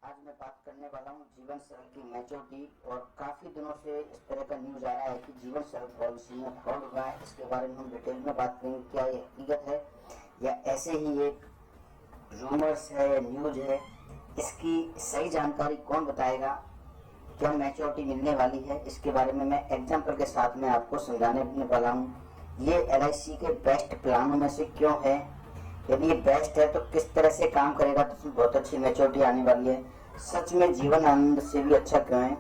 आज मैं बात करने वाला हूँ जीवन सरल की मैच्योरिटी। और काफी दिनों से इस तरह का न्यूज आ रहा है कि जीवन सरल पॉलिसी में फ्रॉड हुआ है। इसके बारे में हम डिटेल में बात करेंगे, क्या ये हकीकत है या ऐसे ही एक रूमर्स है, न्यूज है। इसकी सही जानकारी कौन बताएगा, क्या मैच्योरिटी मिलने वाली है, इसके बारे में मैं एग्जाम्पल के साथ में आपको समझाने वाला हूँ। ये LIC के बेस्ट प्लानों में से क्यों है, यदि ये बेस्ट है तो किस तरह से काम करेगा, तो इसमें बहुत अच्छी मैच्योरिटी आने वाली है। सच में जीवन आनंद से भी अच्छा क्यों है।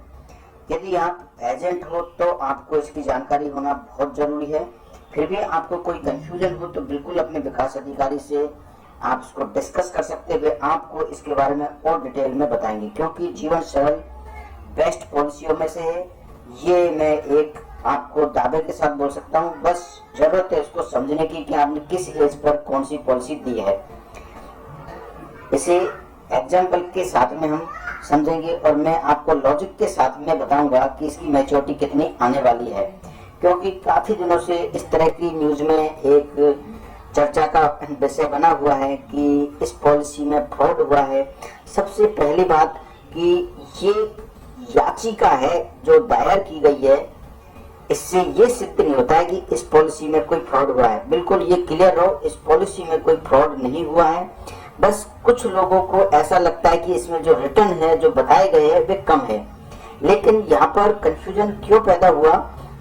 यदि आप एजेंट हो तो आपको इसकी जानकारी होना बहुत जरूरी है। फिर भी आपको कोई कंफ्यूजन हो तो बिल्कुल अपने विकास अधिकारी से आप इसको डिस्कस कर सकते हुए आपको इसके बारे में और डिटेल में बताएंगे, क्योंकि जीवन सरल बेस्ट पॉलिसियों में से है। ये मैं एक आपको दावे के साथ बोल सकता हूँ। बस जरूरत है इसको समझने की कि आपने किस एज पर कौन सी पॉलिसी दी है। इसे एग्जाम्पल के साथ में हम समझेंगे और मैं आपको लॉजिक के साथ में बताऊंगा कि इसकी मैच्योरिटी कितनी आने वाली है। क्योंकि काफी दिनों से इस तरह की न्यूज में एक चर्चा का विषय बना हुआ है कि इस पॉलिसी में फ्रॉड हुआ है। सबसे पहली बात कि ये याचिका है जो दायर की गई है, इससे ये सिद्ध नहीं होता है कि इस पॉलिसी में कोई फ्रॉड हुआ है। बिल्कुल ये क्लियर हो, इस पॉलिसी में कोई फ्रॉड नहीं हुआ है। बस कुछ लोगों को ऐसा लगता है कि इसमें जो रिटर्न है, जो बताए गए हैं, वे कम है। लेकिन यहाँ पर कंफ्यूजन क्यों पैदा हुआ,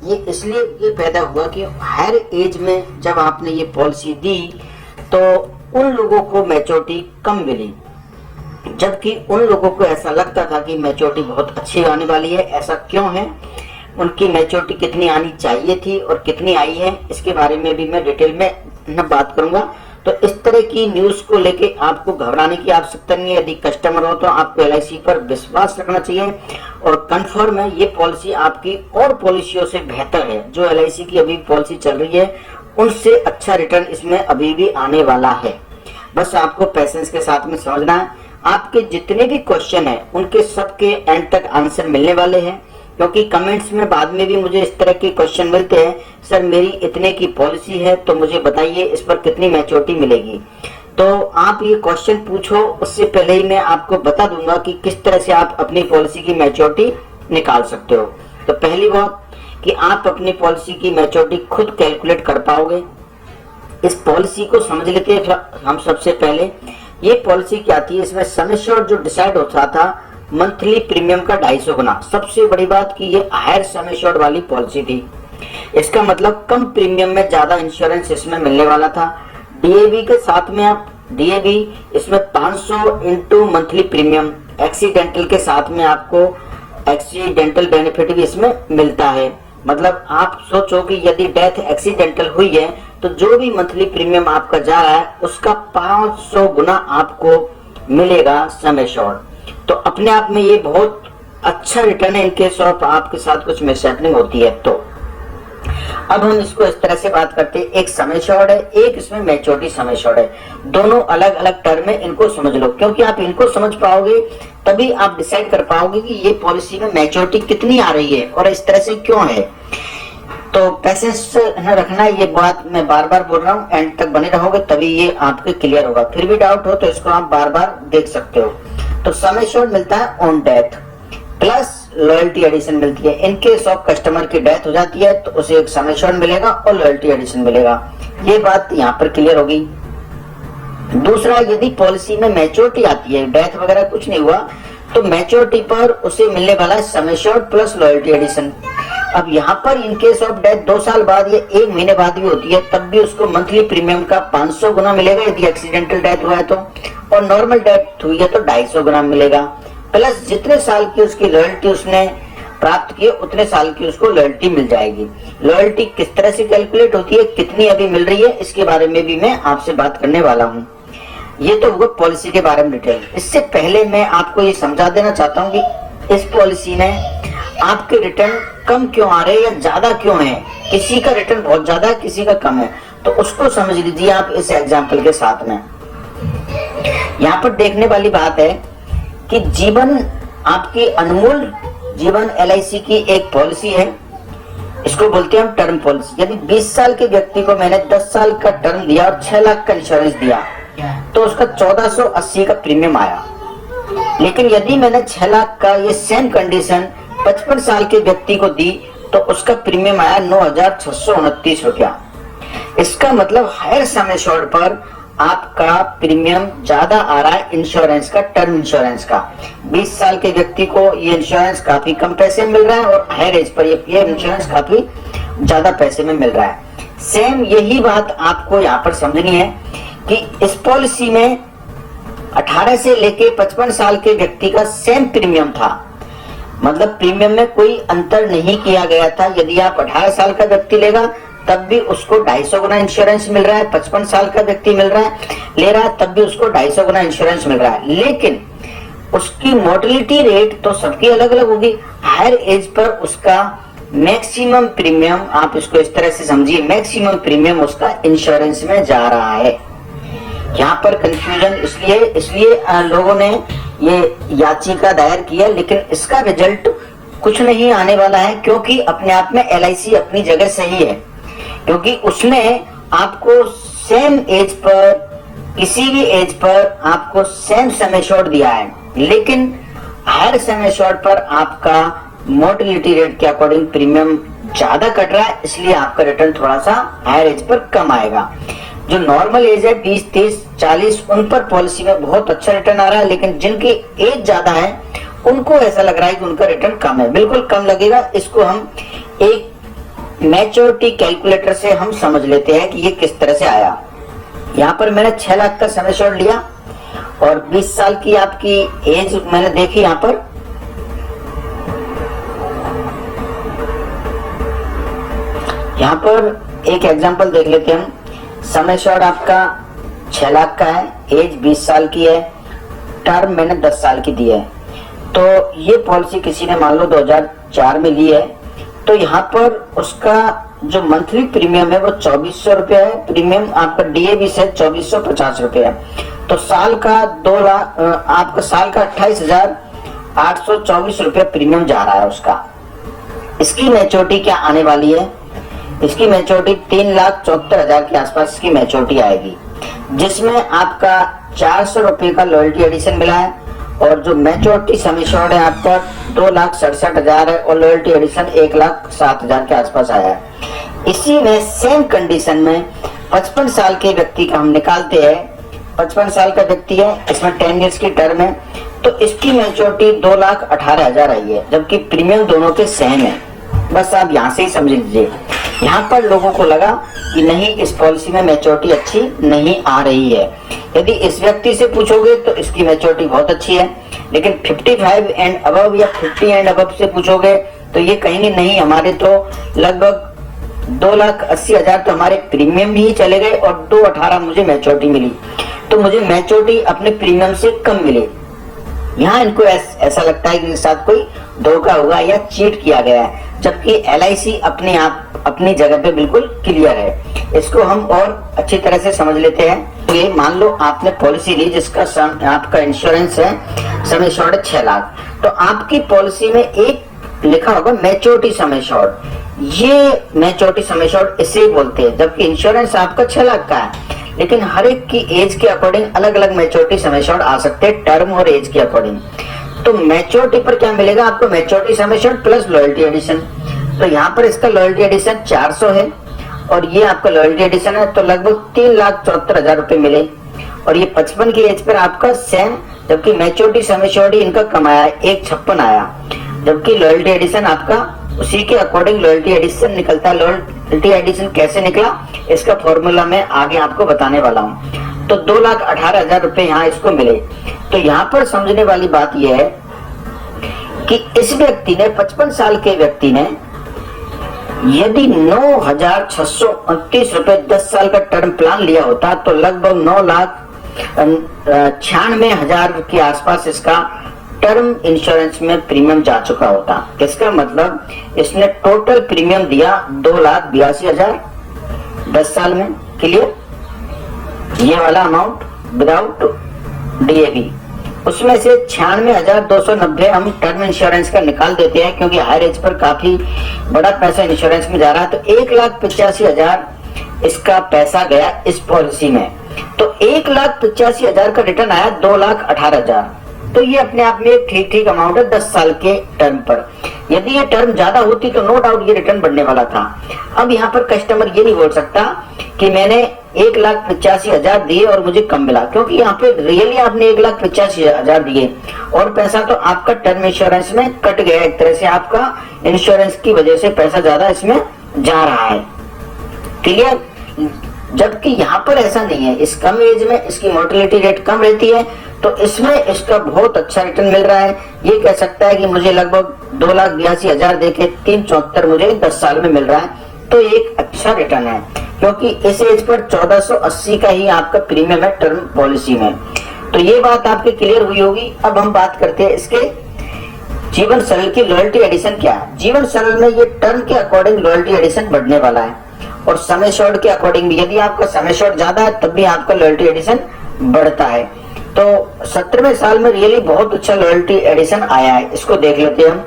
ये इसलिए ये पैदा हुआ कि हायर एज में जब आपने ये पॉलिसी दी तो उन लोगों को मैच्योरिटी कम मिली, जबकि उन लोगों को ऐसा लगता था कि मैच्योरिटी बहुत अच्छी आने वाली है। ऐसा क्यों है, उनकी मैच्योरिटी कितनी आनी चाहिए थी और कितनी आई है, इसके बारे में भी मैं डिटेल में बात करूंगा। तो इस तरह की न्यूज को लेके आपको घबराने की आवश्यकता नहीं है। यदि कस्टमर हो तो आपको LIC पर विश्वास रखना चाहिए और कंफर्म है ये पॉलिसी आपकी और पॉलिसियों से बेहतर है। जो LIC की अभी पॉलिसी चल रही है उनसे अच्छा रिटर्न इसमें अभी भी आने वाला है। बस आपको पेशेंस के साथ में समझना है। आपके जितने भी क्वेश्चन है उनके सबके एंड तक आंसर मिलने वाले हैं, क्योंकि कमेंट्स में बाद में भी मुझे इस तरह के क्वेश्चन मिलते हैं, सर मेरी इतने की पॉलिसी है तो मुझे बताइए इस पर कितनी मैच्योरिटी मिलेगी। तो आप ये क्वेश्चन पूछो, उससे पहले ही मैं आपको बता दूंगा कि किस तरह से आप अपनी पॉलिसी की मैच्योरिटी निकाल सकते हो। तो पहली बात कि आप अपनी पॉलिसी की मैच्योरिटी खुद कैलकुलेट कर पाओगे। इस पॉलिसी को समझ लेते हैं हम। सबसे पहले ये पॉलिसी क्या थी, इसमें सम एश्योर्ड जो डिसाइड होता था मंथली प्रीमियम का 250 गुना। सबसे बड़ी बात कि ये हायर सम एश्योर्ड वाली पॉलिसी थी। इसका मतलब कम प्रीमियम में ज्यादा इंश्योरेंस इसमें मिलने वाला था। DAV के साथ में आप DAV इसमें 500 इंटू मंथली प्रीमियम, एक्सीडेंटल के साथ में आपको एक्सीडेंटल बेनिफिट भी इसमें मिलता है। मतलब आप सोचो कि यदि डेथ एक्सीडेंटल हुई है तो जो भी मंथली प्रीमियम आपका जा रहा है उसका 500 गुना आपको मिलेगा सम एश्योर्ड। तो अपने आप में ये बहुत अच्छा रिटर्न है इनकेस ऑफ आपके साथ कुछ मिसहैपनिंग होती है। तो अब हम इसको इस तरह से बात करते हैं, एक सम एश्योर्ड है, एक इसमें मैच्योरिटी सम एश्योर्ड है। दोनों अलग अलग टर्म है, इनको समझ लो, क्योंकि आप इनको समझ पाओगे तभी आप डिसाइड कर पाओगे कि ये पॉलिसी में मैच्योरिटी कितनी आ रही है और इस तरह से क्यों है। तो पेशेंस रखना, ये बात मैं बार बार बोल रहा हूँ, एंड तक बने रहोगे तभी ये आपके क्लियर होगा। फिर भी डाउट हो तो इसको आप बार बार देख सकते हो। तो सम एश्योर्ड मिलता है on death plus loyalty addition मिलती है। इन केस ऑफ कस्टमर की डेथ हो जाती है तो उसे एक सम एश्योर्ड मिलेगा और लॉयल्टी एडिशन मिलेगा। ये बात यहाँ पर क्लियर होगी। दूसरा, यदि पॉलिसी में मैच्योरिटी आती है, डेथ वगैरह कुछ नहीं हुआ, तो मैच्योरिटी पर उसे मिलने वाला है sum assured plus loyalty addition. अब यहाँ पर इन केस ऑफ डेथ 2 साल बाद या 1 महीने बाद भी होती है तब भी उसको मंथली प्रीमियम का 500 गुना मिलेगा यदि एक्सीडेंटल डेथ हुआ है तो, और नॉर्मल डेथ हुई है तो 250 गुना मिलेगा। प्लस जितने साल की उसकी लॉयल्टी उसने प्राप्त की उतने साल की उसको लॉयल्टी मिल जाएगी। लॉयल्टी किस तरह से कैलकुलेट होती है, कितनी अभी मिल रही है, इसके बारे में भी मैं आपसे बात करने वाला हूँ। ये तो हुआ पॉलिसी के बारे में डिटेल। इससे पहले मैं आपको ये समझा देना चाहता हूँ कि इस पॉलिसी में आपके रिटर्न कम क्यों आ रहे हैं या ज्यादा क्यों है। किसी का रिटर्न बहुत ज्यादा है, किसी का कम है, तो उसको समझ लीजिए आप इस एग्जाम्पल के साथ में। यहाँ पर देखने वाली बात है कि जीवन आपकी अनमोल जीवन LIC की एक पॉलिसी है, इसको बोलते हैं हम टर्म पॉलिसी। यदि 20 साल के व्यक्ति को मैंने 10 साल का टर्म दिया और 6 लाख का इंश्योरेंस दिया तो उसका 1480 का प्रीमियम आया। लेकिन यदि मैंने 6 लाख का ये सेम कंडीशन 55 साल के व्यक्ति को दी तो उसका प्रीमियम आया 9,629 रुपया। इसका मतलब हायर सम एश्योर्ड पर आपका प्रीमियम ज्यादा आ रहा है इंश्योरेंस का, टर्म इंश्योरेंस का। 20 साल के व्यक्ति को ये इंश्योरेंस काफी कम पैसे में मिल रहा है और हायर एज पर ये इंश्योरेंस काफी ज्यादा पैसे में मिल रहा है। सेम यही बात आपको यहाँ पर समझनी है कि इस पॉलिसी में 18 से लेके 55 साल के व्यक्ति का सेम प्रीमियम था, मतलब प्रीमियम में कोई अंतर नहीं किया गया था। यदि आप 18 साल का व्यक्ति लेगा तब भी उसको 250 गुना इंश्योरेंस मिल रहा है, 55 साल का व्यक्ति ले रहा है तब भी उसको 250 गुना इंश्योरेंस मिल रहा है। लेकिन उसकी मोर्टेलिटी रेट तो सबकी अलग अलग होगी। हायर एज पर उसका मैक्सिमम प्रीमियम, आप इसको इस तरह से समझिए, मैक्सिमम प्रीमियम उसका इंश्योरेंस में जा रहा है। यहाँ पर कंफ्यूजन इसलिए लोगों ने ये याचिका दायर की है, लेकिन इसका रिजल्ट कुछ नहीं आने वाला है, क्योंकि अपने आप में LIC अपनी जगह सही है, क्योंकि उसने आपको सेम एज पर, किसी भी एज पर आपको सेम सम एश्योर्ड दिया है, लेकिन हायर सम एश्योर्ड पर आपका मोर्टेलिटी रेट के अकॉर्डिंग प्रीमियम ज्यादा कट रहा है, इसलिए आपका रिटर्न थोड़ा सा हायर एज पर कम आएगा। जो नॉर्मल एज है 20, 30, 40, उन पर पॉलिसी में बहुत अच्छा रिटर्न आ रहा है, लेकिन जिनकी एज ज्यादा है उनको ऐसा लग रहा है कि उनका रिटर्न कम है। बिल्कुल कम लगेगा। इसको हम एक मैच्योरिटी कैलकुलेटर से हम समझ लेते हैं कि ये किस तरह से आया। यहाँ पर मैंने 6 लाख का सम एश्योर्ड लिया और 20 साल की आपकी एज मैंने देखी। यहाँ पर एक एग्जांपल देख लेते हैं हम। सम एश्योर्ड आपका 6 लाख का है, एज 20 साल की है, टर्म मैंने 10 साल की दी है। तो ये पॉलिसी किसी ने मान लो 2004 में ली है, तो यहाँ पर उसका जो मंथली प्रीमियम है वो 2400 रुपया है। प्रीमियम आपका DAB से 2450 रुपया है। तो साल का 2 लाख, आपका साल का 28,824 रुपया प्रीमियम जा रहा है उसका। इसकी मैच्योरिटी क्या आने वाली है? इसकी मैच्योरिटी 3,74,000 के आसपास इसकी मैच्योरिटी आएगी, जिसमें आपका 400 रुपए का लॉयल्टी एडिशन मिला है और जो मैच्योरिटी सम एश्योर्ड है आपका 2,67,000 है और लॉयल्टी एडिशन 1,07,000 के आसपास आया है। इसी में सेम कंडीशन में 55 साल के व्यक्ति का हम निकालते हैं। 55 साल का व्यक्ति है, इसमें 10 इयर्स की टर्म है, तो इसकी मैच्योरिटी 2,18,000 आई है, जबकि प्रीमियम दोनों के सेम है। बस आप यहाँ से ही समझ लीजिए। यहाँ पर लोगों को लगा कि नहीं, इस पॉलिसी में मैच्योरिटी अच्छी नहीं आ रही है। यदि इस व्यक्ति से पूछोगे तो इसकी मैच्योरिटी बहुत अच्छी है, लेकिन 55 एंड अबव या 50 एंड अबव से पूछोगे तो ये कहेंगे नहीं, हमारे तो लगभग 2,80,000 तो हमारे प्रीमियम भी चले गए और 2,18,000 मुझे मैच्योरिटी मिली, तो मुझे मैच्योरिटी अपने प्रीमियम से कम मिली। यहाँ इनको ऐसा लगता है कि इनके साथ कोई धोखा हुआ या चीट किया गया है, जबकि LIC अपने आप अपनी जगह पे बिल्कुल क्लियर है। इसको हम और अच्छी तरह से समझ लेते हैं। तो ये मान लो आपने पॉलिसी ली जिसका आपका इंश्योरेंस है सम एश्योर्ड 6 लाख, तो आपकी पॉलिसी में एक लिखा होगा मैच्योरिटी सम एश्योर्ड। ये मैच्योरिटी सम एश्योर्ड इसे बोलते हैं, जबकि इंश्योरेंस आपका 6 लाख का है, लेकिन हर एक की एज के अकॉर्डिंग अलग अलग मैच्योरिटी सम एश्योर्ड आ सकते हैं, टर्म और एज के अकॉर्डिंग। तो मैच्योरिटी पर क्या मिलेगा आपको? Maturity sum assured plus loyalty addition. तो यहाँ पर इसका लॉयल्टी एडिशन 400 है और ये आपका लॉयल्टी एडिशन है, तो लगभग 3,74,000 रुपए मिले। और ये 55 की एज पर आपका सेम, जबकि मैच्योरिटी सम एश्योर्ड इनका कम आया, 1,56 आया, जबकि लॉयल्टी एडिशन आपका उसी के अकॉर्डिंग लॉयल्टी एडिशन निकलता है। लॉयल्टी एडिशन कैसे निकला इसका फॉर्मूला मैं आगे आपको बताने वाला हूँ। तो 2,18,000 रुपए यहाँ इसको मिले। तो यहाँ पर समझने वाली बात यह है कि इस व्यक्ति ने 55 साल के व्यक्ति ने यदि 9,629 रुपए 10 साल का टर्म प्लान लिया होता तो लगभग 9,96,000 के आसपास इसका टर्म इंश्योरेंस में प्रीमियम जा चुका होता। इसका मतलब इसने टोटल प्रीमियम दिया 2,82,000 10 साल में। क्लियर? ये वाला अमाउंट विदाउट DAB। उसमें से 96,290 हम टर्म इंश्योरेंस का निकाल देते हैं, क्योंकि हायर एज पर काफी बड़ा पैसा इंश्योरेंस में जा रहा है। तो 1,85,000 इसका पैसा गया इस पॉलिसी में। तो 1,85,000 का रिटर्न आया 2,18,000। तो ये अपने आप में एक ठीक ठीक अमाउंट है 10 साल के टर्म पर। यदि ये टर्म ज्यादा होती तो नो डाउट ये रिटर्न बढ़ने वाला था। अब यहाँ पर कस्टमर ये नहीं बोल सकता कि मैंने 1,85,000 दिए और मुझे कम मिला, क्योंकि यहाँ पे रियली आपने 1,85,000 दिए और पैसा तो आपका टर्म इंश्योरेंस में कट गया। एक तरह से आपका इंश्योरेंस की वजह से पैसा ज्यादा इसमें जा रहा है। क्लियर? जबकि यहाँ पर ऐसा नहीं है, इस कम एज में इसकी मोर्टेलिटी रेट कम रहती है, तो इसमें इसका बहुत अच्छा रिटर्न मिल रहा है। ये कह सकता है कि मुझे लगभग 2,82,000 देके 374 मुझे 10 साल में मिल रहा है, तो एक अच्छा रिटर्न है, क्योंकि इस एज पर 1480 का ही आपका प्रीमियम है टर्म पॉलिसी में। तो ये बात आपकी क्लियर हुई होगी। अब हम बात करते हैं इसके जीवन सरल की लॉयल्टी एडिशन क्या है। जीवन सरल में ये टर्म के अकॉर्डिंग लॉयल्टी एडिशन बढ़ने वाला है और समय शॉर्ट के अकॉर्डिंग भी। यदि आपका समय शॉर्ट ज्यादा है तब भी आपका लॉयल्टी एडिशन बढ़ता है। तो 17वें साल में रियली बहुत अच्छा लॉयल्टी एडिशन आया है। इसको देख लेते हैं हम।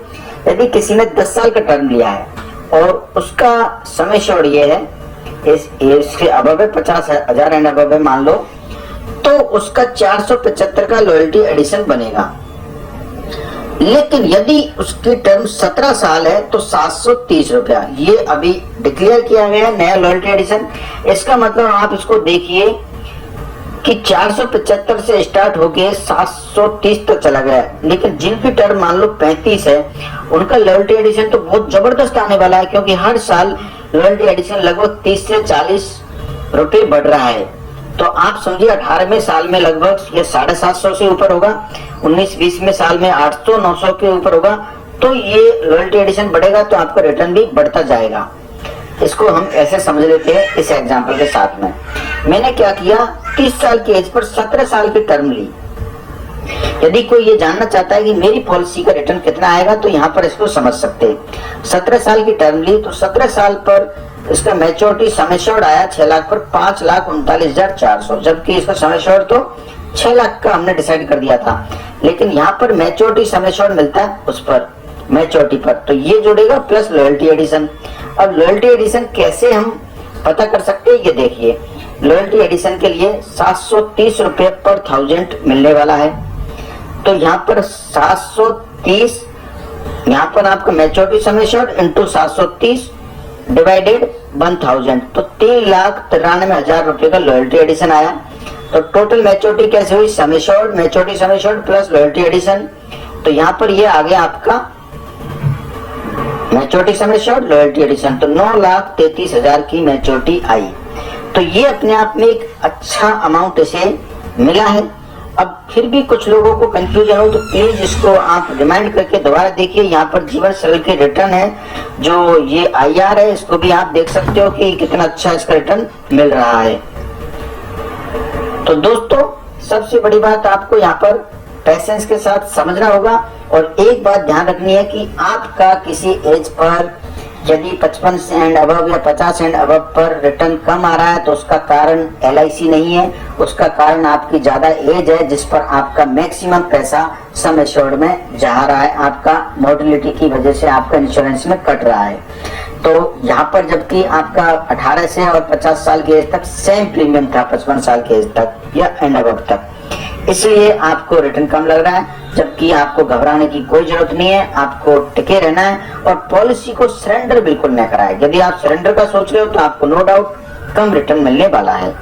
यदि किसी ने 10 साल का टर्म लिया है और उसका समय शॉर्ट ये है, इसके अबव है 50,000 एंड अबव है मान लो, तो उसका 475 का लॉयल्टी एडिशन बनेगा। लेकिन यदि उसकी टर्म 17 साल है तो 730 रुपया ये अभी डिक्लेयर किया गया नया लॉयल्टी एडिशन। इसका मतलब आप इसको देखिए कि 475 से स्टार्ट होके 730 तक चला गया है। लेकिन जिनकी टर्म मान लो 35 है उनका लॉयल्टी एडिशन तो बहुत जबरदस्त आने वाला है, क्योंकि हर साल लॉयल्टी एडिशन लगभग 30 से 40 रुपए बढ़ रहा है। तो आप समझिए 18वें साल में लगभग ये 750 से ऊपर होगा, 19-20 में साल में 800-900 के ऊपर होगा। तो ये लॉयल्टी एडिशन बढ़ेगा तो आपका रिटर्न भी बढ़ता जाएगा। इसको हम ऐसे समझ लेते हैं इस एग्जांपल के साथ में। मैंने क्या किया, 30 साल की एज पर 17 साल की टर्म ली। यदि कोई ये जानना चाहता है कि मेरी पॉलिसी का रिटर्न कितना आएगा तो यहाँ पर इसको समझ सकते हैं। 17 साल की टर्म ली तो 17 साल पर इसका मैच्योरिटी समय शॉर्ट आया 6 लाख पर 5,39,400, जबकि इसका समय शॉर्ट तो 6 लाख का हमने डिसाइड कर दिया था। लेकिन यहाँ पर मैच्योरिटी समय शॉर्ट मिलता है उस पर मैच्योरिटी पर, तो ये जुड़ेगा प्लस लॉयल्टी एडिशन। अब लॉयल्टी एडिशन कैसे हम पता कर सकते हैं, ये देखिए। लॉयल्टी एडिशन के लिए 730 रुपए पर 1000 मिलने वाला है। तो यहाँ पर 730, यहाँ पर आपका मैच्योरिटी समय शॉर्ट इंटू 730 डिवाइडेड 1000, तो 3,93,000 रुपए का लॉयल्टी एडिशन आया। तो टोटल मैच्योरिटी कैसे हुई, समय शॉर्ट, मैच्योरिटी समय शॉर्ट प्लस लॉयल्टी एडिशन। तो यहाँ पर ये आ गया आपका मैच्योरिटी समय शॉर्ट लॉयल्टी एडिशन, तो 9,33,000 की मैच्योरिटी आई। तो ये अपने आप में एक अच्छा अमाउंट इसे मिला है। अब फिर भी कुछ लोगों को कंफ्यूजन हो तो प्लीज इसको आप रिमाइंड करके दोबारा देखिए। यहाँ पर जीवन सरल के रिटर्न है, जो ये IR है, इसको भी आप देख सकते हो कि कितना अच्छा इसका रिटर्न मिल रहा है। तो दोस्तों सबसे बड़ी बात आपको यहाँ पर पेशेंस के साथ समझना होगा। और एक बात ध्यान रखनी है कि आपका किसी एज पर यदि 55 एंड अबव या 50 एंड अबव पर रिटर्न कम आ रहा है तो उसका कारण LIC नहीं है, उसका कारण आपकी ज्यादा एज है जिस पर आपका मैक्सिमम पैसा सम एश्योर्ड में जा रहा है, आपका मोर्टेलिटी की वजह से आपका इंश्योरेंस में कट रहा है। तो यहाँ पर जबकि आपका 18 से और 50 साल की एज तक सेम प्रीमियम था 55 साल की एज तक या एंड अबव तक, इसलिए आपको रिटर्न कम लग रहा है। जबकि आपको घबराने की कोई जरूरत नहीं है, आपको टिके रहना है और पॉलिसी को सरेंडर बिल्कुल न कराएं। यदि आप सरेंडर का सोच रहे हो तो आपको नो डाउट कम रिटर्न मिलने वाला है।